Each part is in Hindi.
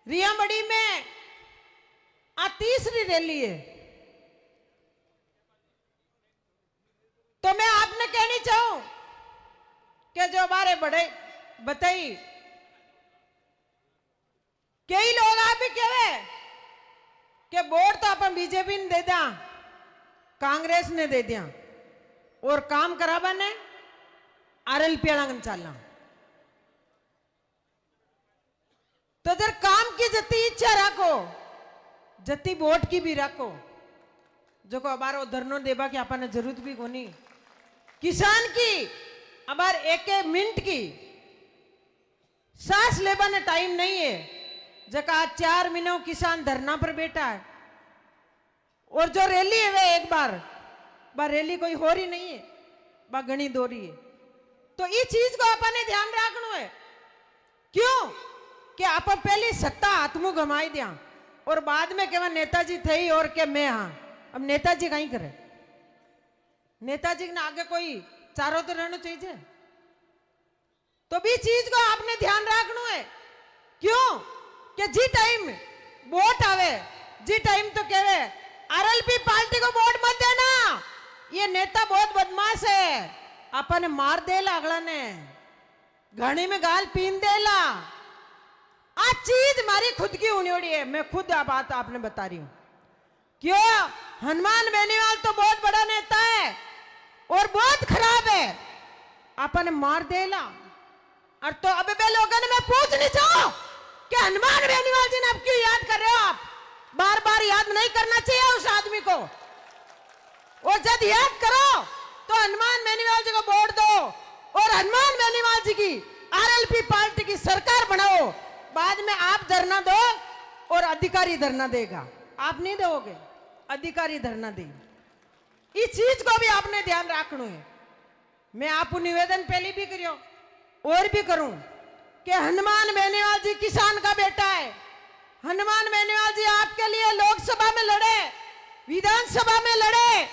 रियाबड़ी में आ तीसरी रैली है। तो मैं आपने कहनी चाहूं कि जो हमारे बड़े बताई कई लोग आप भी कहे कि वोट तो अपन बीजेपी ने दे दिया, कांग्रेस ने दे दिया और काम कराबा ने आरएलपी चलना। तो जर काम की जती इच्छा रखो, जती वोट की भी रखो, जो को हमारो धरनो देबा की अपन जरूरत भी कोनी। किसान की अबार एक मिनट की सांस लेबा ने टाइम नहीं है। जका 4 महीनों किसान धरना पर बैठा है और जो रैली है वे एक बार रैली कोई हो रही नहीं है, बा गणी दो रही है। तो इस चीज को अपन ने ध्यान रखना है। क्यों कि आप पहली सत्ता हाथ मुंह घमाई दिया और बाद में केवल नेताजी थे और के मैं हाँ। अब नेताजी कहीं करे, नेताजी के आगे कोई चारों तो रहना चाहिए। तो भी चीज को आपने ध्यान रखना है। क्यों कि जी टाइम वोट आवे, जी टाइम तो कहे आरएलपी पार्टी को वोट मत देना, ये नेता बहुत बदमाश है, अपन मार देला अगला ने, घड़ी में गाल पीन देला। आज चीज हमारी खुद की होनी है। मैं खुद बात आपने बता रही हूं। क्यों हनुमान बेनीवाल तो बहुत बड़ा नेता है और बहुत खराब है, अपन मार देला। और तो अब बे लोगों ने मैं पूछनी चाहूं कि हनुमान बेनीवाल जी ने अब क्यों याद कर रहे हो आप? बार बार याद नहीं करना चाहिए उस आदमी को। और जब याद करो तो हनुमान बेनीवाल जी को वोट दो और हनुमान बेनीवाल जी की आरएलपी पार्टी की सरकार बनाओ। बाद में आप धरना दो और अधिकारी धरना देगा, आप नहीं दोगे, अधिकारी धरना देगा। इस चीज को भी आपने ध्यान रखना है। मैं आपको निवेदन पहले भी करियो और भी करूं कि हनुमान बेनीवाल जी किसान का बेटा है। हनुमान बेनीवाल जी आपके लिए लोकसभा में लड़े, विधानसभा में लड़े,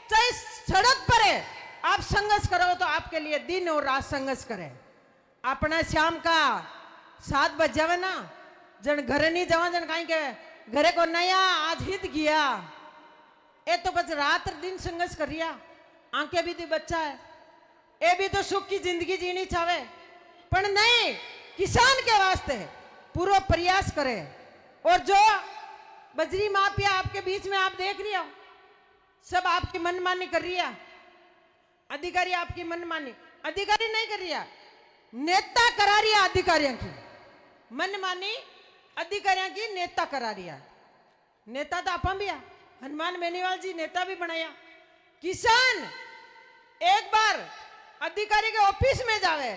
चाहे सड़क पर है आप संघर्ष करो तो आपके लिए दिन और रात संघर्ष करें। अपना शाम का 7 बज जावे ना, जन घरे नहीं जावा, जन कहीं के घरे को नया आज हित गया, ये तो बस रात दिन संघर्ष कर रिया। आंखें भी तो बच्चा है, ये भी तो सुख की जिंदगी जीनी चाहे, पर नहीं, किसान के वास्ते पूरा प्रयास करे। और जो बजरी माफिया आपके बीच में आप देख रही हो, सब आपकी मनमानी कर रही है। अधिकारी आपकी मनमानी, अधिकारी नहीं कर रही है, नेता करा रही है। अधिकारियों की मनमानी अधिकारियों की नेता करा रही है। नेता तो आप भी है, हनुमान बेनीवाल जी नेता भी बनाया। किसान एक बार अधिकारी के ऑफिस में जावे,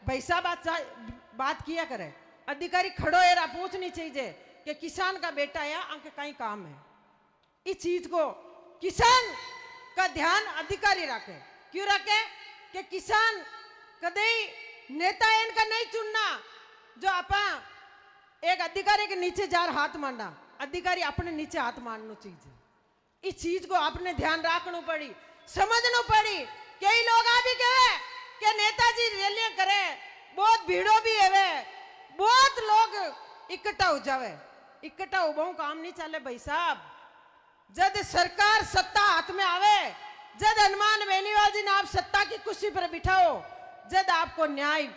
भाई साहब बात किया करे, अधिकारी खड़ो है, पूछनी चाहिए कि किसान का बेटा है आंके कहीं काम है। इस चीज को किसान का ध्यान अधिकारी रखे। क्यों रखे कि किसान कदे नेता इनका नहीं चुनना जो आप एक अधिकारी के नीचे जा हाथ मारना, अधिकारी अपने नीचे हाथ मारना चाहिए। इस चीज को आपने ध्यान रखना पड़ी, समझना पड़ी। कई लोग आ भी कहे कि नेताजी रैलियां करे, बहुत भीड़ो भी है, बहुत लोग इकट्ठा हो जावे, इकट्ठा हो काम नहीं चले भाई साहब। जब सरकार सत्ता हाथ में आवे, जब हनुमान बेनीवाल जी ने आप सत्ता की कुर्सी पर बिठाओ, जब आपको न्याय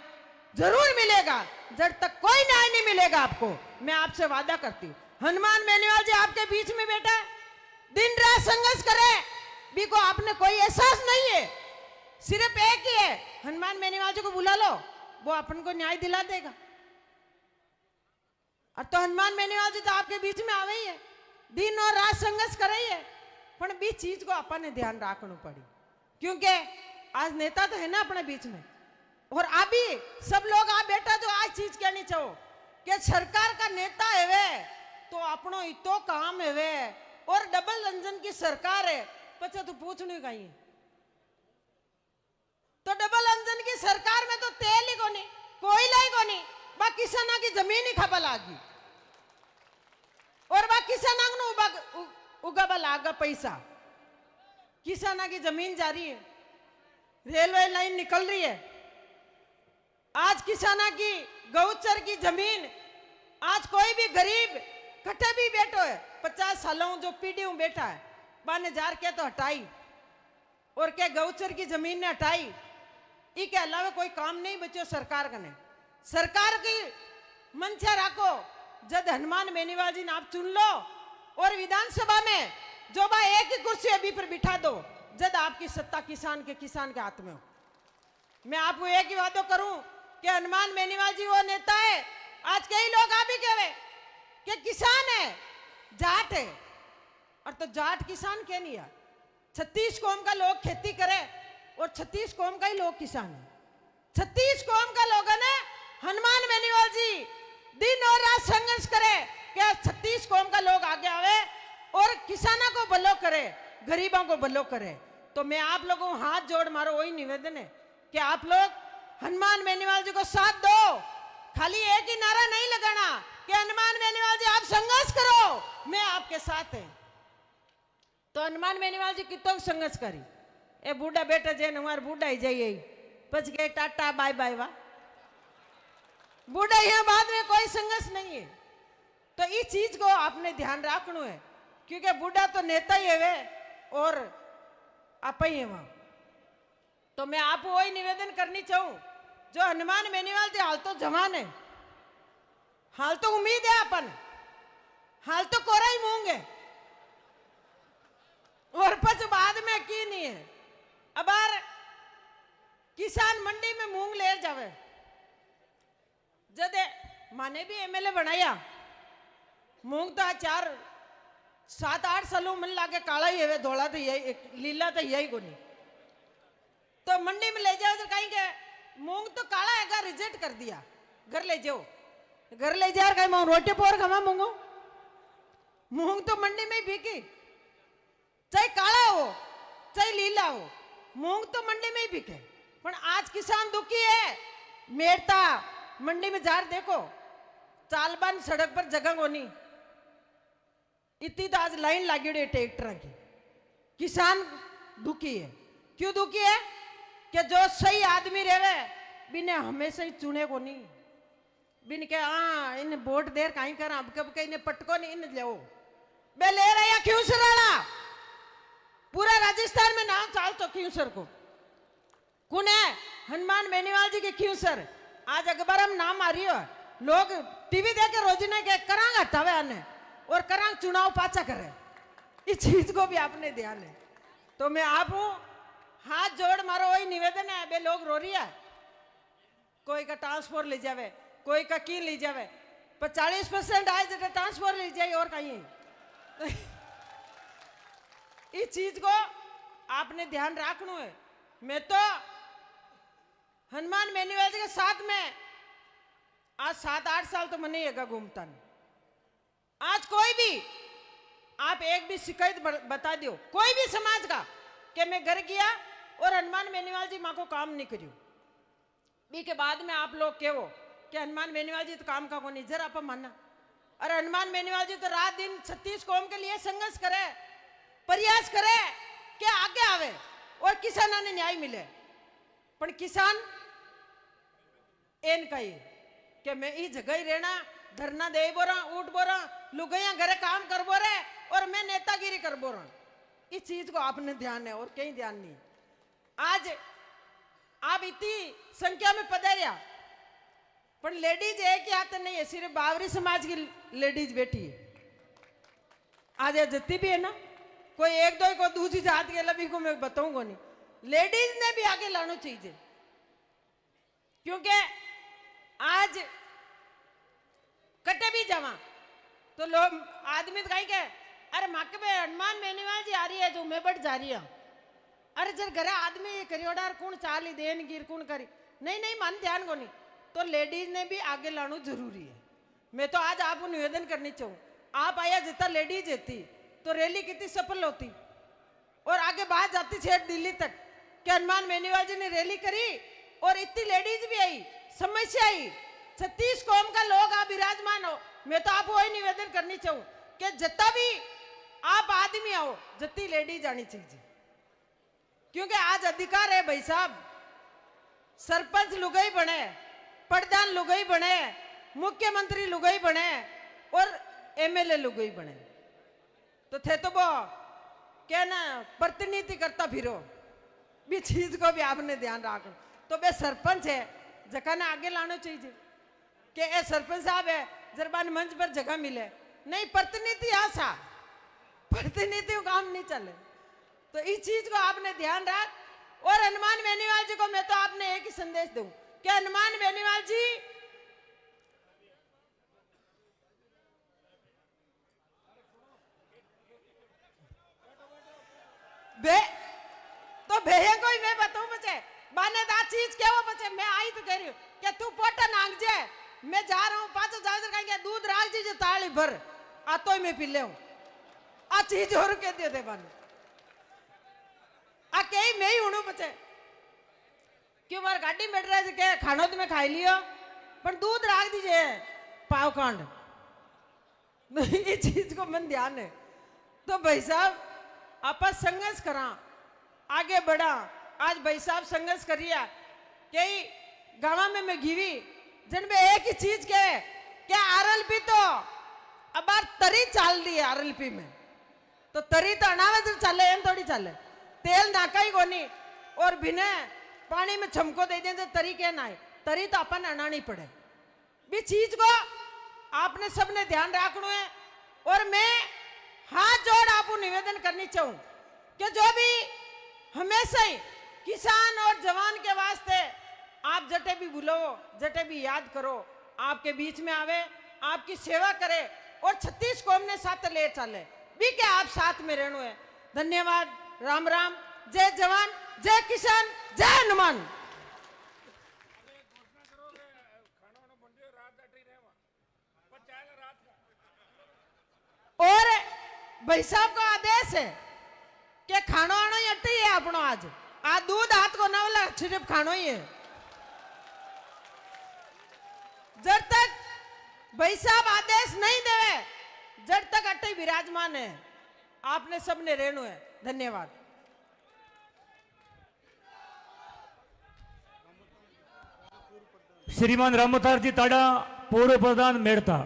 जरूर मिलेगा। जब तक कोई न्याय नहीं मिलेगा आपको, मैं आपसे वादा करती हूँ। हनुमान बेनीवाल जी आपके बीच में बैठा है, दिन रात संघर्ष करे, भी को आपने कोई एहसास नहीं है। सिर्फ एक ही है, हनुमान बेनीवाल जी को बुला लो, वो अपन को न्याय दिला देगा। और तो हनुमान बेनीवाल जी तो आपके बीच में आवे ही है, दिन और रात संघर्ष कर रही है। पर बीच चीज को अपन ने ध्यान रखना पड़ी, क्योंकि आज नेता तो है ना अपने बीच में। और अभी सब लोग आप बेटा जो आज चीज कहनी चाहो कि सरकार का नेता है वे तो अपनो इतो काम है वे, और डबल इंजन की सरकार है, पचा तो पूछने कहीं है। तो डबल इंजन की सरकार में तो तेल ही कोनी, कोयला ही कोनी, बा किसाना की जमीन ही खपा लागी और बा किसाना उगाबा लागा पैसा। किसाना की जमीन जा रही है, रेलवे लाइन निकल रही है। आज किसाना की गौचर की जमीन आज कोई भी गरीब कटे भी बैठो है 50 सालों जो पीढ़ी में बैठा है बाने जार के तो हटाई और के गौचर की जमीन ने हटाई इसके अलावा कोई काम नहीं बचो सरकार का ने सरकार की मंशा राखो जब हनुमान बेनीवाल जी ने आप चुन लो और विधानसभा में जो बा एक ही कुर्सी अभी पर बिठा दो जब आपकी सत्ता किसान के हाथ में हो। मैं आपको एक ही वादो करूं कि हनुमान बेनीवाल जी वो नेता है। आज कई लोग आप ही कहे कि किसान है जाट है और तो जाट किसान क्या नहीं है 36 कौम का लोग खेती करे और 36 कौम का ही लोग किसान है। 36 कौम का लोगों ने हनुमान बेनीवाल जी दिन और रात संघर्ष करे कि 36 कौम का लोग आगे आवे और किसानों को भलो करे गरीबों को भलो करे। तो मैं आप लोगों को हाथ जोड़ मारो वही निवेदन है कि आप लोग हनुमान बेनीवाल जी को साथ दो। खाली एक ही नारा नहीं लगाना कि हनुमान बेनीवाल जी आप संघर्ष करो मैं आपके साथ है। तो हनुमान बेनीवाल जी कितो संघर्ष करी ए बूढ़ा बेटा जैन हमारे बूढ़ा ही जाइए पच गए टाटा बाय बाय वाह बूढ़ा यहाँ बाद में कोई संघर्ष नहीं है। तो इस चीज को आपने ध्यान रखना है क्योंकि बूढ़ा तो नेता ही है वे और आप ही है वहां। तो मैं आपको वही निवेदन करनी चाहूं जो हनुमान बेनीवाल जी हाल तो जवान है हाल तो उम्मीद है अपन हाल तो कोरा ही मूंगे और पच बाद में की नहीं है। अब किसान मंडी में मूंग ले जावे जदे माने भी एमएलए बनाया मूंग तो 4-7-8 सालों मन लागे काला ही है धोला तो यही लीला तो यही को नहीं। तो मंडी में ले जाओ तो कहीं के मूंग तो काला है रिजेक्ट कर दिया घर ले जाओ घर ले जा कहीं मैं रोटी पोर खमा मूंगो मूंग तो मंडी में ही बिकी चाहे काला हो चाहे लीला हो मूंग तो मंडी में ही बिके। पर आज किसान दुखी है मेरता मंडी में जार देखो चालबान सड़क पर जगह होनी इतनी तो आज लाइन लगी हुई है ट्रैक्टर की। किसान दुखी है क्यों दुखी है कि जो सही आदमी रहे बिने हमेशा ही चुने को नहीं बिन के हाँ इन्हें वोट देर कहीं कर अब कब के इन्हें पटको नहीं इन्हें ले बे ले रहा क्यों सराड़ा पूरा राजस्थान में नाम चाल तो क्यों सर को कौन है हनुमान बेनीवाल जी के क्यों सर आज अखबार हम नाम आ रही हो लोग टीवी देख के रोजाना के करांग हटावे आने और करांग चुनाव पाचा करे इस चीज को भी आपने ध्यान है। तो मैं आप हूं हाथ जोड़ मारो वही निवेदन है बे लोग रो रही है कोई का ट्रांसपोर्ट ले जावे कोई का की ले जावे पर 40% आए जब ट्रांसपोर्ट ले जाए और कहीं इस चीज को आपने ध्यान रखना है। मैं तो हनुमान बेनीवाल जी के साथ में आज 7-8 साल तो मैंने ये घूमता नहीं। आज कोई भी आप एक भी शिकायत बता दियो कोई भी समाज का कि मैं घर गया और हनुमान बेनीवाल जी माँ को काम नहीं करियो बी के बाद में आप लोग कहो कि हनुमान बेनीवाल जी तो काम का को नहीं जरा आप मानना। अरे हनुमान बेनीवाल जी तो रात दिन 36 कौम के लिए संघर्ष करे प्रयास करे कि आगे आवे और किसानों ने न्याय मिले। पर किसान एन कही कि मैं इस जगह ही रहना धरना दे बोरा उठ बोरा लुगैया घरे काम कर बोरे और मैं नेतागिरी कर बोरा इस चीज को आपने ध्यान है और कहीं ध्यान नहीं। आज आप इतनी संख्या में पधारिया पर लेडीज एक ही हाथ नहीं है सिर्फ बावरी समाज की लेडीज बैठी है। आज जितनी भी है ना कोई एक दो को दूसरी जात के लभी को मैं बताऊंगा नहीं लेडीज ने भी आगे लाना चाहिए क्योंकि आज कटे भी जावा तो लोग आदमी तो कहीं के अरे माके में हनुमान बेनीवाल जी आ रही है जो मैं बढ़ जा रही हूं अरे जर घरे आदमी करियोडार कौन चाली देन गिर कौन करी नहीं मन ध्यान को नहीं तो लेडीज ने भी आगे लाना जरूरी है। मैं तो आज आपको निवेदन करनी चाहूँ आप आया जितना लेडीज थी तो रैली कितनी सफल होती और आगे बात जाती छेड़ दिल्ली तक कि हनुमान बेनीवाल जी ने रैली करी और इतनी लेडीज भी आई समस्या आई 36 कौम का लोग आप विराजमान हो। मैं तो आपको वही निवेदन करनी चाहूँ कि जितना भी आप आदमी आओ जितनी लेडीज आनी चाहिए क्योंकि आज अधिकार है भाई साहब सरपंच लुगाई बने प्रधान लुगाई बने मुख्यमंत्री लुगाई बने और एमएलए लुगाई बने तो थे तो वो क्या ना प्रतिनिधि करता फिरो भी चीज को भी आपने ध्यान रखो तो बे सरपंच है जगह ना आगे लाना चाहिए कि ए सरपंच साहब है जरबान मंच पर जगह मिले नहीं प्रतिनिधि आशा प्रतिनिधि काम नहीं चले तो इस चीज को आपने ध्यान रख और हनुमान बेनीवाल जी को मैं तो आपने एक ही संदेश दूं कि हनुमान बेनीवाल जी बे तो भैया को ही मैं बताऊं बचे बाने दा चीज क्या वो बचे मैं आई तो कह रही हूं कि तू पोटा नांग जे मैं जा रहा हूं पाँच जाकर कहेंगे दूध राख दीजिए ताली भर आ तो मैं पी ले हूं आ चीज और कह दियो दे बन आ के मैं ही हूं बचे क्यों बार गाड़ी में बैठ रहा है के खानो तो मैं खाई लियो पर दूध राख दीजिए पाव कांड ये चीज को मन ध्यान है तो भाई साहब आप संघर्ष करा आगे बढ़ा आज भाई साहब संघर्ष करिए कई गाँव में मैं घीवी जिन में एक ही चीज के क्या आरएलपी तो अब बार तरी चाल रही है आरएलपी में तो तरी तो अनावत चले एम थोड़ी चले तेल नाका ही कोनी और बिना पानी में छमको दे दें तो तरी क्या ना है तरी तो अपन अनानी पड़े भी चीज को आपने सबने ध्यान रखना है और मैं हाथ जोड़ आपको निवेदन करनी चाहूं कि जो भी हमेशा ही किसान और जवान के वास्ते आप जटे भी बुलाओ जटे भी याद करो आपके बीच में आवे आपकी सेवा करे और 36 कौम ने साथ ले चले भी क्या आप साथ में रहनो है धन्यवाद राम राम जय जवान जय किसान जय हनुमान और भाई साहब का आदेश है कि खानो आनो ही अट्टी है अपनो आज दूध हाथ को ना वाला सिर्फ खानो ही है जब तक भाई साहब आदेश नहीं देवे जब तक अट्टी विराजमान है आपने सबने रेणु है धन्यवाद श्रीमान रामोतार जी ताड़ा पूर्व प्रधान मेड़ता